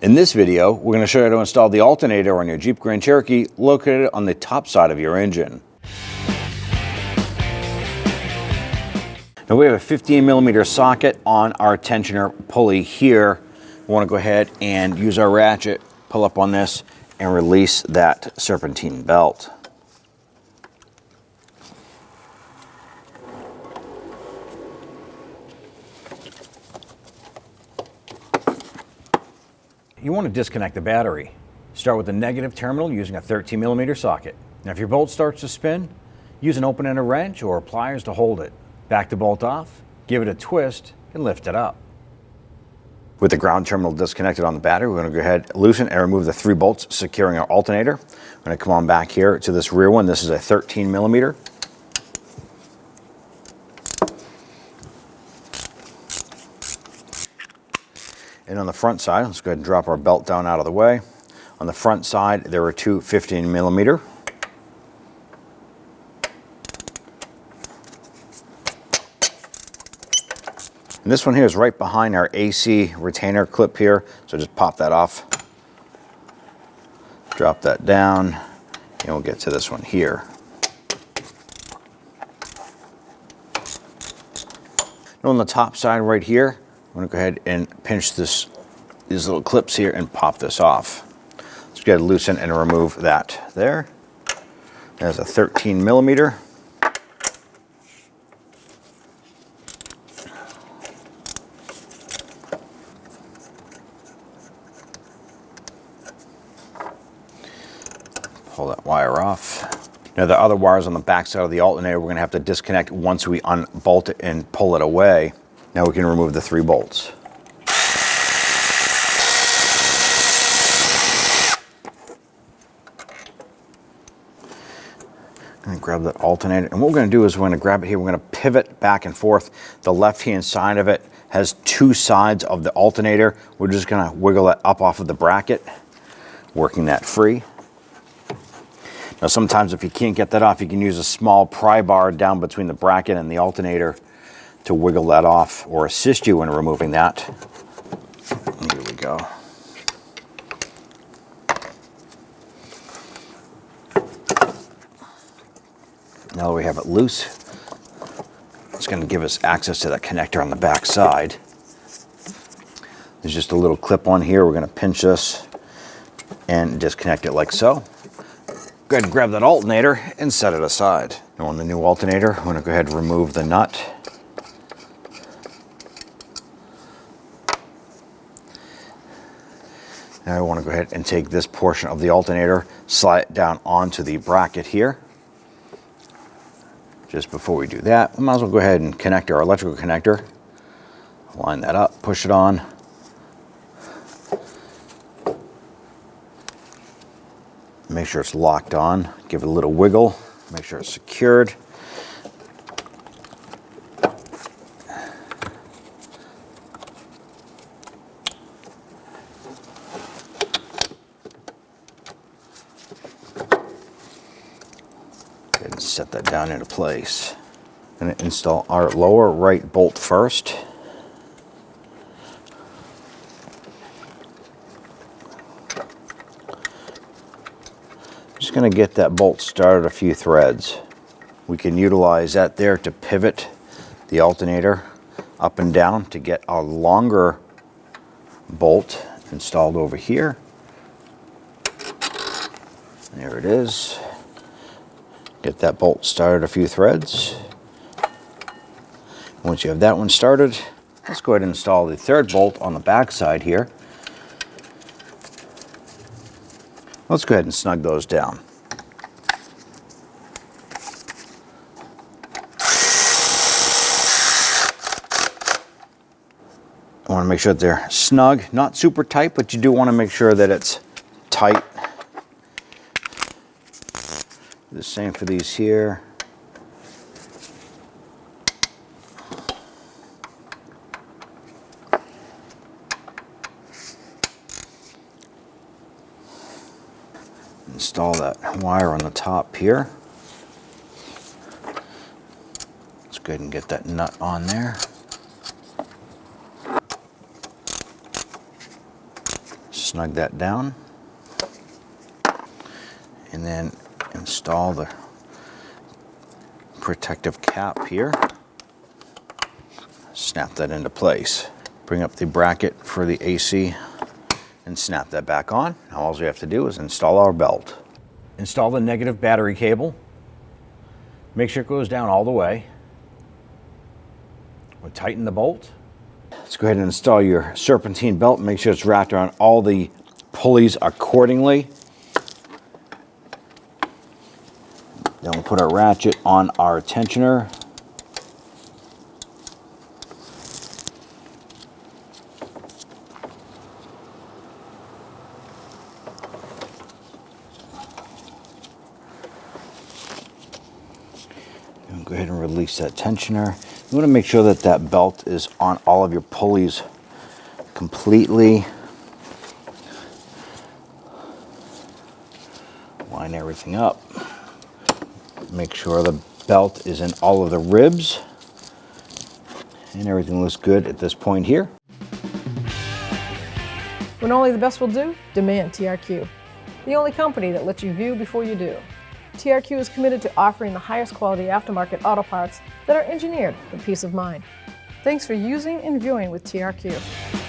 In this video, we're going to show you how to install the alternator on your Jeep Grand Cherokee located on the top side of your engine. Now we have a 15mm socket on our tensioner pulley here. We want to go ahead and use our ratchet, pull up on this, and release that serpentine belt. You want to disconnect the battery. Start with the negative terminal using a 13mm socket. Now if your bolt starts to spin, use an open-ended wrench or pliers to hold it. Back the bolt off, give it a twist, and lift it up. With the ground terminal disconnected on the battery, we're going to go ahead, loosen, and remove the 3 bolts securing our alternator. I'm going to come on back here to this rear one. This is a 13mm. And on the front side, let's go ahead and drop our belt down out of the way. On the front side, there are 2 15mm. And this one here is right behind our AC retainer clip here, so just pop that off. Drop that down, and we'll get to this one here. And on the top side right here, I'm going to go ahead and pinch these little clips here and pop this off. Let's go ahead and loosen and remove that there. There's a 13mm. Pull that wire off. Now the other wires on the back side of the alternator we're going to have to disconnect once we unbolt it and pull it away. Now we can remove the 3 bolts. And grab that alternator. And what we're going to do is we're going to grab it here. We're going to pivot back and forth. The left-hand side of it has 2 sides of the alternator. We're just going to wiggle it up off of the bracket, working that free. Now sometimes if you can't get that off, you can use a small pry bar down between the bracket and the alternator to wiggle that off or assist you in removing that. Here we go. Now that we have it loose, it's going to give us access to that connector on the back side. There's just a little clip on here. We're going to pinch this and disconnect it like so. Go ahead and grab that alternator and set it aside. Now on the new alternator, I'm going to go ahead and remove the nut. Now I want to go ahead and take this portion of the alternator, slide it down onto the bracket here. Just before we do that, we might as well go ahead and connect our electrical connector. Line that up, push it on. Make sure it's locked on. Give it a little wiggle. Make sure it's secured. And set that down into place. Going to install our lower right bolt first. Just going to get that bolt started a few threads. We can utilize that there to pivot the alternator up and down to get a longer bolt installed over here. There it is. Get that bolt started a few threads. Once you have that one started, let's go ahead and install the 3rd bolt on the back side here. Let's go ahead and snug those down. I want to make sure that they're snug, not super tight, but you do want to make sure that it's tight. The same for these here. Install that wire on the top here. Let's go ahead and get that nut on there. snug that down. And then install the protective cap here. Snap that into place. Bring up the bracket for the AC and snap that back on. Now all we have to do is install our belt. Install the negative battery cable. Make sure it goes down all the way. We'll tighten the bolt. Let's go ahead and install your serpentine belt. Make sure it's wrapped around all the pulleys accordingly. Then we'll put our ratchet on our tensioner. And go ahead and release that tensioner. You want to make sure that that belt is on all of your pulleys completely. Line everything up. Make sure the belt is in all of the ribs. And everything looks good at this point here. When only the best will do, demand TRQ. The only company that lets you view before you do. TRQ is committed to offering the highest quality aftermarket auto parts that are engineered for peace of mind. Thanks for using and viewing with TRQ.